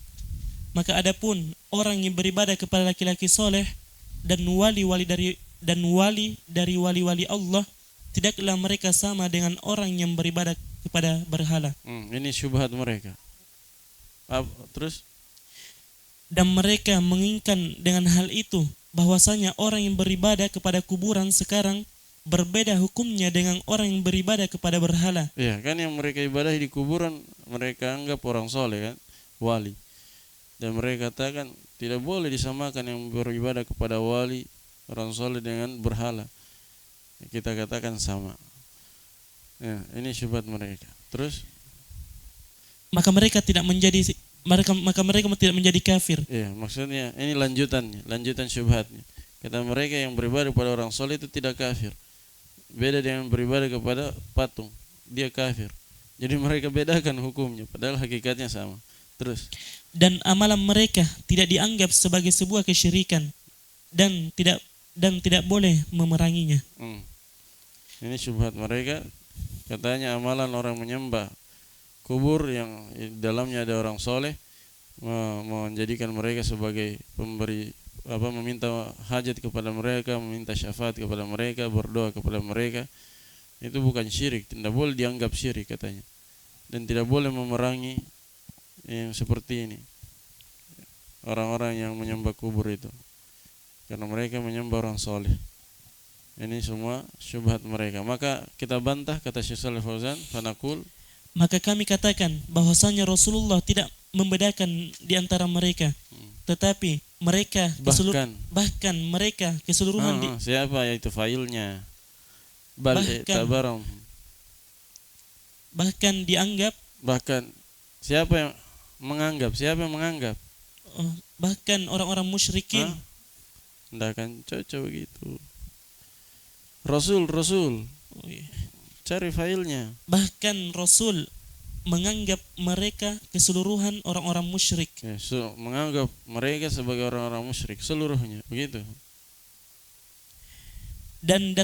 Maka adapun orang yang beribadah kepada laki-laki soleh dan wali dari wali-wali Allah, tidaklah mereka sama dengan orang yang beribadah kepada berhala. Ini syubhat mereka. Terus? Dan mereka menginginkan dengan hal itu bahwasanya orang yang beribadah kepada kuburan sekarang berbeda hukumnya dengan orang yang beribadah kepada berhala. Iya, kan yang mereka ibadah di kuburan mereka anggap orang soleh kan, wali. Dan mereka katakan tidak boleh disamakan yang beribadah kepada wali, orang soleh dengan berhala. Kita katakan sama. Ya, ini syubhat mereka. Terus? Maka mereka tidak menjadi kafir. Iya, maksudnya ini lanjutan syubhatnya. Kata mereka yang beribadah kepada orang soleh itu tidak kafir. Beda dengan beribadah kepada patung, dia kafir. Jadi mereka bedakan hukumnya, padahal hakikatnya sama. Terus? Dan amalan mereka tidak dianggap sebagai sebuah kesyirikan dan tidak boleh memeranginya. Ini syubhat mereka. Katanya amalan orang menyembah kubur yang dalamnya ada orang soleh, menjadikan mereka sebagai pemberi, meminta hajat kepada mereka, meminta syafaat kepada mereka, berdoa kepada mereka. Itu bukan syirik, tidak boleh dianggap syirik katanya. Dan tidak boleh memerangi yang seperti ini, orang-orang yang menyembah kubur itu, karena mereka menyembah orang soleh. Ini semua syubhat mereka. Maka kita bantah, kata Syekh Shalih Fauzan, fanaqul, maka kami katakan bahwasanya Rasulullah tidak membedakan di antara mereka, tetapi mereka bahkan mereka keseluruhan siapa yaitu failnya bal tabaram bahkan dianggap, Bahkan siapa yang menganggap? Siapa yang menganggap? bahkan orang-orang musyrikin. Hah? Nggak akan cocok begitu. Rasul Oh, iya. cari filenya. Bahkan Rasul menganggap mereka keseluruhan orang-orang musyrik. Ya, menganggap mereka sebagai orang-orang musyrik seluruhnya, begitu. Dan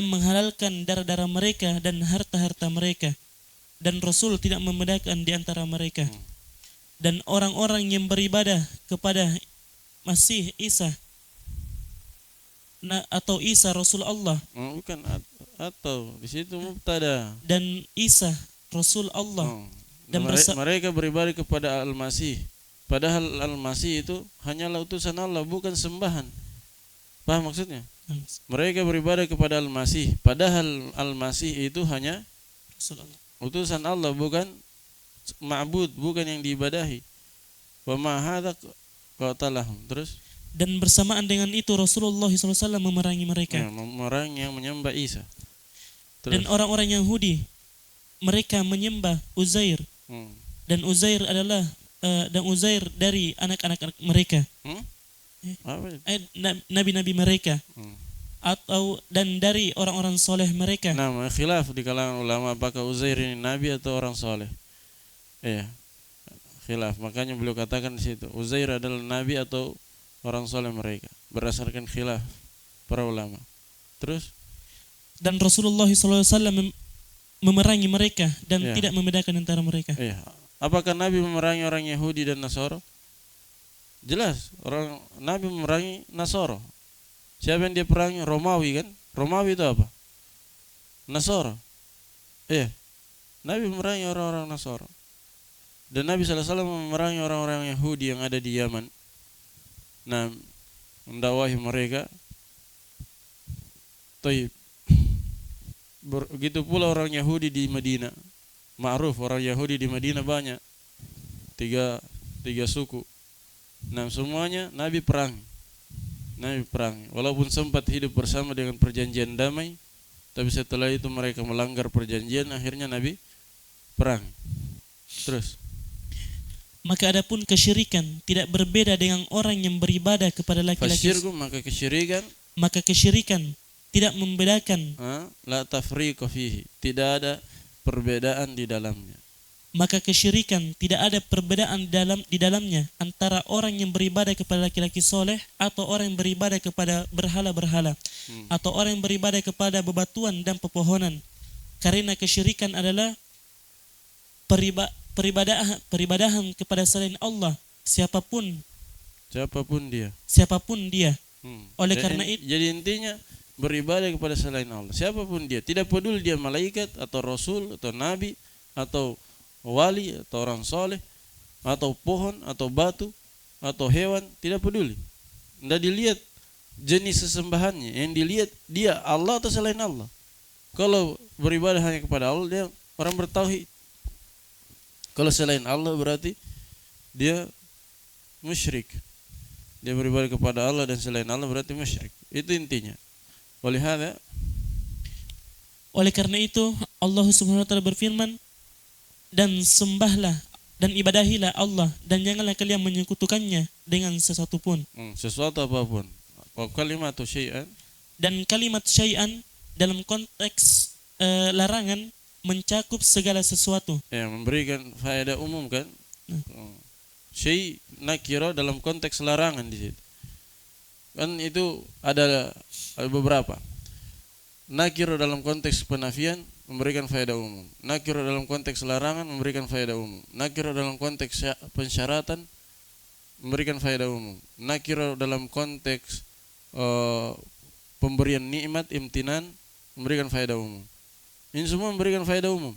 menghalalkan darah-darah mereka dan harta-harta mereka. Dan Rasul tidak membedakan di antara mereka. Dan orang-orang yang beribadah kepada Masih Isa atau Isa Rasul Allah, Bukan atau di situ mubtada. dan Isa Rasul Allah. Dan Mereka beribadah kepada Al-Masih. Padahal Al-Masih itu hanyalah utusan Allah, bukan sembahan. Paham maksudnya? Mereka beribadah kepada Al-Masih, padahal Al-Masih itu hanya Rasul Allah, utusan Allah, bukan ma'bud, bukan yang diibadahi. Wa ma hadza qatalahum. Terus dan bersamaan dengan itu Rasulullah SAW memerangi mereka. Memerangi yang menyembah Isa. Terus. Dan orang-orang Yahudi, mereka menyembah Uzair. Dan Uzair adalah dari anak-anak mereka. Nabi-nabi mereka. Dan dari orang-orang soleh mereka. Nah, khilaf di kalangan ulama apakah Uzair ini nabi atau orang soleh. Iya. Khilaf. Makanya beliau katakan di situ, Uzair adalah nabi atau orang soleh mereka, berdasarkan khilaf para ulama. Terus. Dan Rasulullah SAW memerangi mereka dan tidak membedakan antara mereka. Iya. Apakah Nabi memerangi orang Yahudi dan Nasoro? Jelas, Nabi memerangi Nasoro. Siapa yang dia perangi? Romawi kan? Romawi itu apa? Nasoro. Iya. Nabi memerangi orang-orang Nasoro. Dan Nabi SAW memerangi orang-orang Yahudi yang ada di Yaman. Nah, mendakwahi mereka. Taib. Begitu pula orang Yahudi di Madinah. Ma'ruf, orang Yahudi di Madinah banyak. Tiga suku. Nah, semuanya Nabi perang. Walaupun sempat hidup bersama dengan perjanjian damai, tapi setelah itu mereka melanggar perjanjian, akhirnya Nabi perang. Terus. Maka adapun kesyirikan tidak berbeda dengan orang yang beribadah kepada laki-laki. Maka kesyirikan tidak membedakan. La tafriqa fihi, tidak ada perbedaan di dalamnya. Maka kesyirikan tidak ada perbedaan di dalamnya antara orang yang beribadah kepada laki-laki soleh atau orang yang beribadah kepada berhala-berhala, atau orang yang beribadah kepada bebatuan dan pepohonan. Karena kesyirikan adalah peribadahan kepada selain Allah, siapapun dia. Oleh karena itu, jadi intinya beribadah kepada selain Allah, siapapun dia, tidak peduli dia malaikat atau rasul atau nabi atau wali atau orang soleh atau pohon atau batu atau hewan, tidak peduli. Tidak dilihat jenis sesembahannya, yang dilihat dia Allah atau selain Allah. Kalau beribadah hanya kepada Allah, dia orang bertauhid. Kalau selain Allah berarti dia musyrik. Dia beribadah kepada Allah dan selain Allah berarti musyrik. Itu intinya. Oleh karena itu Allah Subhanahu wa taala berfirman, dan sembahlah dan ibadahilah Allah dan janganlah kalian menyekutukannya dengan sesuatu pun. Sesuatu apapun. Kalimat syai'an. Dan kalimat syai'an dalam konteks larangan mencakup segala sesuatu. Ya, memberikan faedah umum kan. Syai' nakira dalam konteks larangan di situ. Kan itu ada beberapa. Nakira dalam konteks penafian memberikan faedah umum. Nakira dalam konteks larangan memberikan faedah umum. Nakira dalam konteks pensyaratan memberikan faedah umum. Nakira dalam konteks pemberian nikmat, imtinan memberikan faedah umum. Ini semua memberikan faedah umum.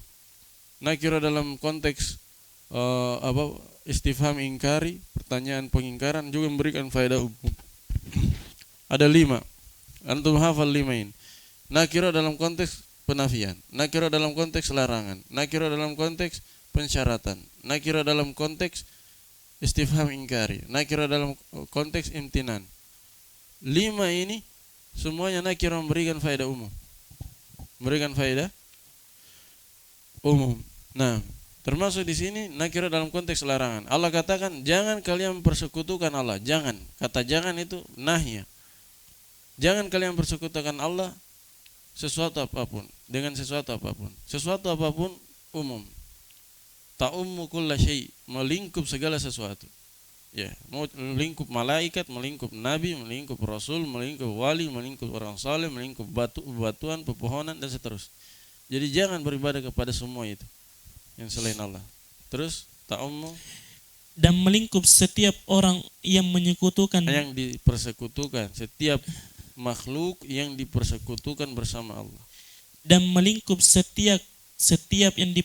Nakira dalam konteks istifham ingkari, pertanyaan pengingkaran juga memberikan faedah umum. Ada 5. Antum hafal 5 ini. Nakira dalam konteks penafian, nakira dalam konteks larangan, nakira dalam konteks pensyaratan, nakira dalam konteks istifham ingkari, nakira dalam konteks imtinan. 5 ini semuanya nakira memberikan faedah umum. Memberikan faedah umum. Nah, termasuk di sini nakira dalam konteks larangan. Allah katakan jangan kalian persekutukan Allah. Jangan. Kata jangan itu nahya. Jangan kalian persekutukan Allah sesuatu apapun dengan sesuatu apapun. Sesuatu apapun umum. Ta'ummu kulla syai', melingkup segala sesuatu. Ya, mau melingkup malaikat, melingkup nabi, melingkup rasul, melingkup wali, melingkup orang saleh, melingkup batuan, pepohonan dan seterusnya. Jadi jangan beribadah kepada semua itu yang selain Allah. Terus ta'ummu dan melingkup setiap orang yang menyekutukan, yang dipersekutukan, setiap makhluk yang dipersekutukan bersama Allah. Dan melingkup setiap yang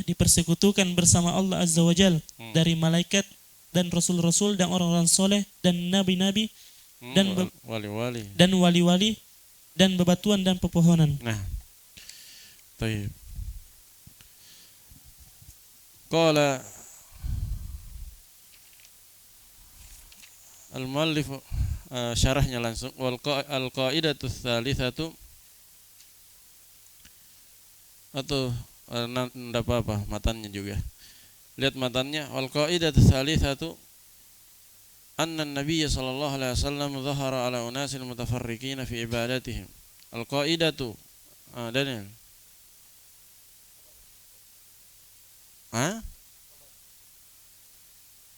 dipersekutukan bersama Allah Azza wa Jal, dari malaikat dan rasul-rasul dan orang-orang soleh dan nabi-nabi dan wali-wali dan bebatuan dan pepohonan. Nah, baik. Qala al-muallif syarahnya langsung, wal al-qaidatu tsalitsatu, atau enggak apa-apa matannya juga. Lihat matannya, wal qaidatu tsalitsatu anna an-nabiy sallallahu alaihi wasallam dhahara ala unasin mutafarriqin fi ibadatihim. Al-qaidatu Daniel.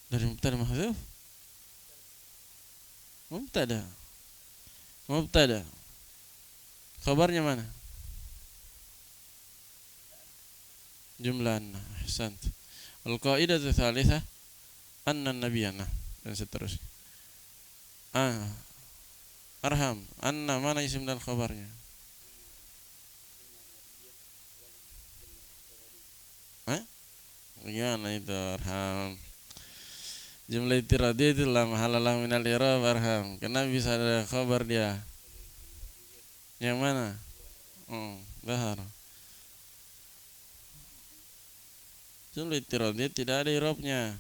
Dari mubtada mahdzuf? Mubtada. Khabarnya mana? Jumlah. Ahsant. Al-qaidatu tsalitsah anna an-nabiyana dan seterusnya. Arham, anna mana isim dan khabarnya? Gimana itu Arham? Jumlah tiradi itu la mahalallah minal i'rab Arham. Kenapa bisa ada khabar dia? Yang mana? Bahar. Jumlah tiradi tidak ada i'rabnya.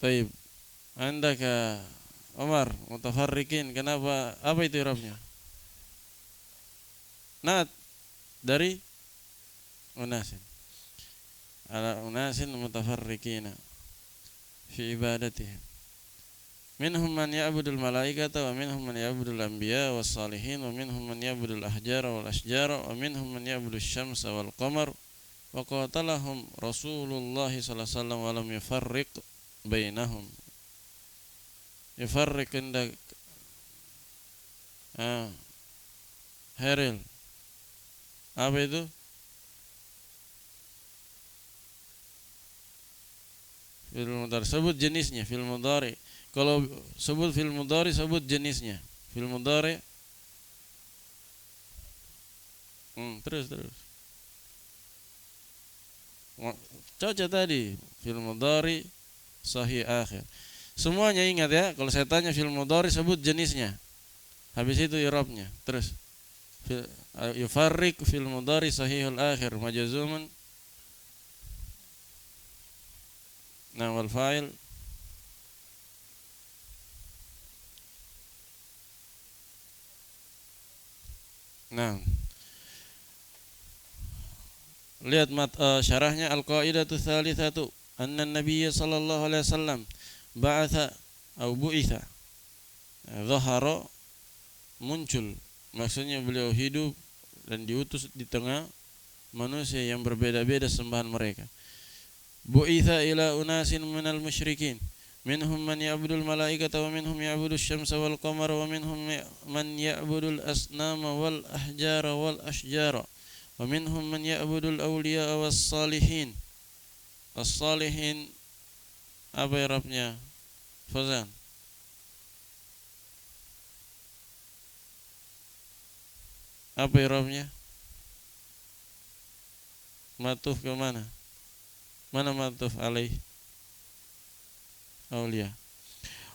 Baik. Andaka Umar mutafarriqin, kenapa? Apa itu i'rabnya? Nat dari unasin. Ala unasin mutafarriqina fi ibadatihim. Minhum man ya'budul malaikata wa minhum man ya'budul anbiya was salihin wa minhum man ya'budul ahjara wal ashjara wa minhum man ya'budus syamsa wal qamar wa qatalahum Rasulullah sallallahu alaihi wasallam wa lam yufarriq bainahum. Yufarriq indak Heril. Apa itu? Fil mudhari, sebut jenisnya. Fil mudhari, kalau sebut fil mudhari sebut jenisnya. Fil mudhari terus cocok tadi. Fil mudhari sahih akhir. Semuanya ingat ya, kalau saya tanya fil mudhari sebut jenisnya, habis itu i'rabnya. Terus yufarriq fil mudhari sahihul akhir majazuman. Nah, wal fa'il lihat syarahnya, al-qaidatu tsalitsatu anna an-nabiy sallallahu alaihi wasallam ba'atha atau bu'itha, dhahara, muncul, maksudnya beliau hidup dan diutus di tengah manusia yang berbeda-beda sembahan mereka. Bu'itha ila unasin minal musyrikin, minhum man ya'budul malaikata wa minhum ya'budus syamsa wal qamara wa minhum man ya'budul asnama wal ahjara wal ashjara wa minhum man ya'budul awliya was salihin. As-salihin apa i'rabnya? Fazan. Apa i'rabnya? Matuf ke mana? Mana matuf alaih? Awliya.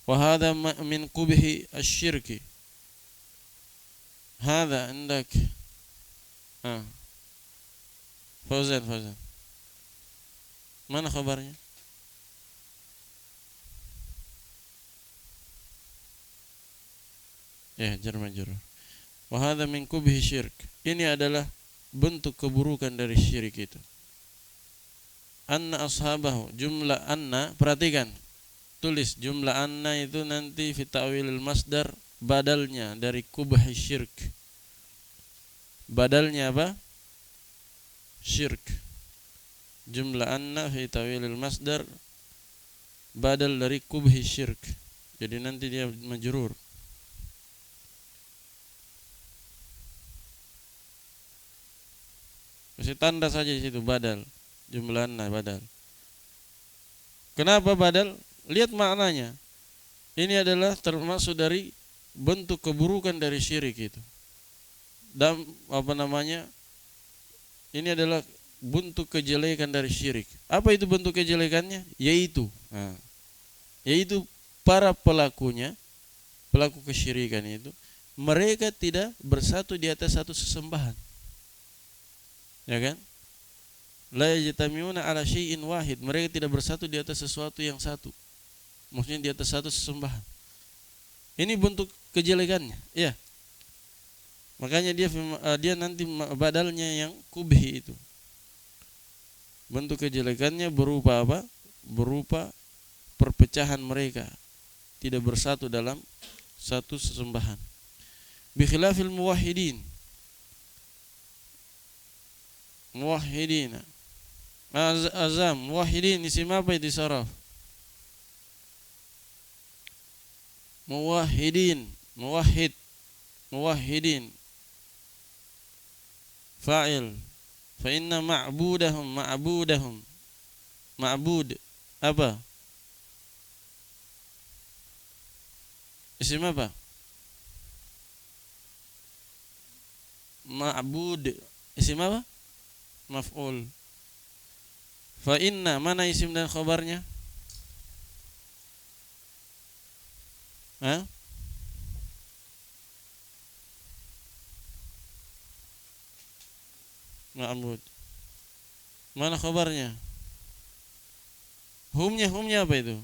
Wa hadha min qubhi asy-syirki. Hadha indak. Fauzan. Mana khabarnya? Ya, jar majrur. Wa hadza min kubhi syirk. Ini adalah bentuk keburukan dari syirik itu. Anna ashabahu, jumlah anna, perhatikan. Tulis jumlah anna itu nanti fi ta'wilil masdar, badalnya dari kubhi syirk. Badalnya apa? Syirk. Jumlah anna fi ta'wilil masdar, badal dari kubhi syirk. Jadi nanti dia majrur. Kasih tanda saja di situ badal. Jumlah anna badal. Kenapa badal? Lihat maknanya. Ini adalah termasuk dari bentuk keburukan dari syirik itu. Dan ini adalah bentuk kejelekan dari syirik. Apa itu bentuk kejelekannya? Yaitu para pelakunya, pelaku kesyirikan itu, mereka tidak bersatu di atas satu sesembahan. Ya kan? La yajtami'una ala syai'in wahid. Mereka tidak bersatu di atas sesuatu yang satu. Maksudnya di atas satu sesembahan. Ini bentuk kejelekannya, ya. Makanya dia nanti badalnya yang kubhi itu. Bentuk kejelekannya berupa apa? Berupa perpecahan mereka, tidak bersatu dalam satu sesembahan. Bi khilafil muwahhidin. Muwahhidina. Azam, muwahhidin isim apa itu saraf? Muwahhidin, muwahhid, muwahhidin. Fa'il. Fa inna ma'budahum, ma'bud apa? Isim apa? Ma'bud. Isim apa? Maf'ul. Fa inna, mana isim dan khabarnya? Ma'bud. Mana khabarnya? Humnya apa itu?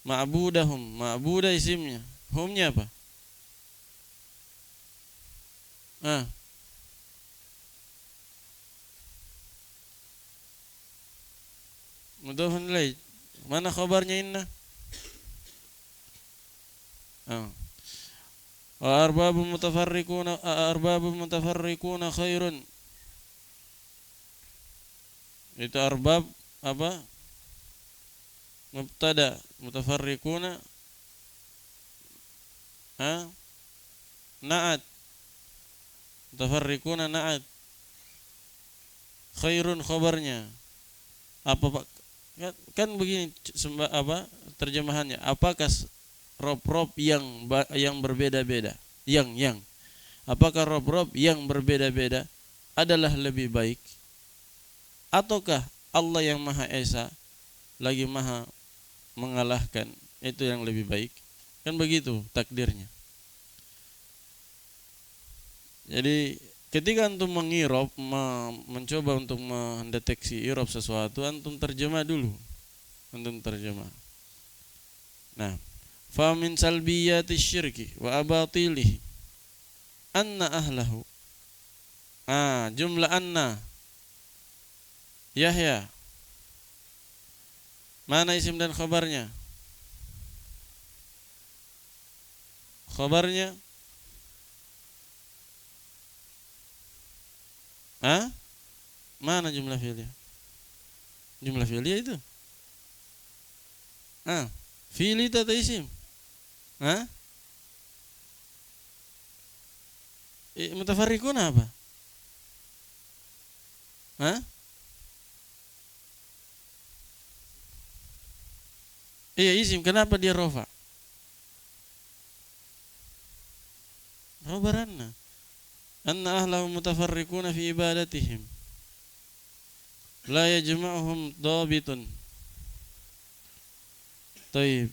Ma'budahum, ma'budah isimnya. Humnya apa? Mudhafun ilaih. Mana khabarnya inna? Wa arbabun mutafarriquna khairun. Itu arbab apa? Mubtada, mutafarriquna na'at. Mutafarriquna na'at. Khairun khabarnya. Apa kan begini terjemahannya? Apakah rob-rob yang berbeda-beda, yang apakah rob-rob yang berbeda-beda adalah lebih baik, ataukah Allah yang Maha Esa lagi Maha mengalahkan itu yang lebih baik? Kan begitu takdirnya. Jadi ketika antum mengirob, mencoba untuk mendeteksi irob sesuatu, antum terjemah dulu. Nah, fa min salbiyati syirki wa abatilihi anna ahlahu. Jumlah anna. Yahya. Mana isim dan khabarnya? Khabarnya mana jumlah fi'liyah? Jumlah fi'liyah itu? Fi'li atau isim? Mutafarriqun apa? Iya isim, kenapa dia rofa? Khabaranna anna ahlahu mutafarriquna fi ibadatihim la yajma'uhum dhabitun. Taib.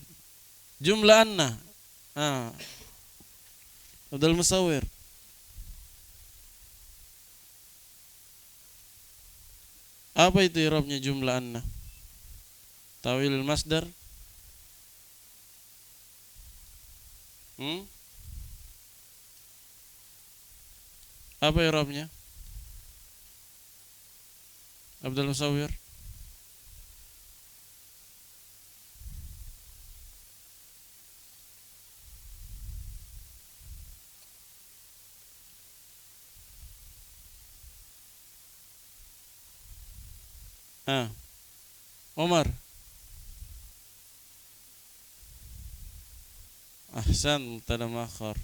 Jumlah anna. Abdul Musawwir. Apa itu i'rabnya jumlah anna? Tawil masdar. Apa i'rabnya? Abdul Musawwir. Umar. Ahsan, mubtada muakhar.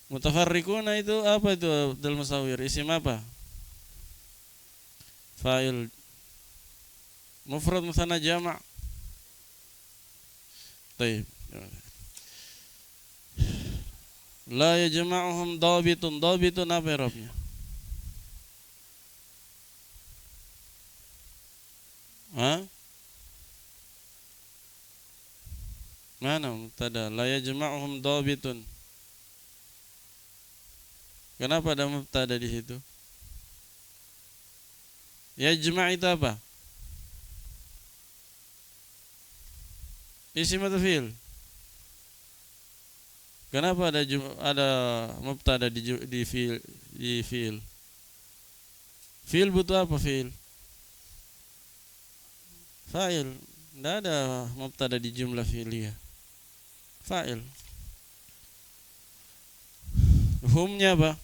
Mutafarriquna itu apa itu Abdul Musawwir? Isim apa? Fa'il. Mufrad musanna jama'. Baik. La yajma'uhum dhabitun. Dhabitun apa i'rabnya? Mana mubtada? La yajma'uhum dhabitun. Kenapa ada mubtada di situ? Yajma' itu apa? Isim atau fi'il? Kenapa ada mubtada di fi'il? Fi'il butuh apa fi'il? Fa'il. Tidak ada mubtada di jumlah fi'liyah. Fa'il. Humnya apa?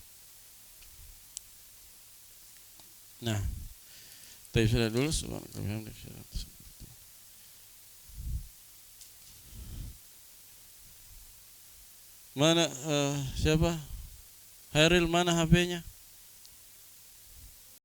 Nah, tapi sudah dulu. Mana siapa? Hairil, mana HP-nya?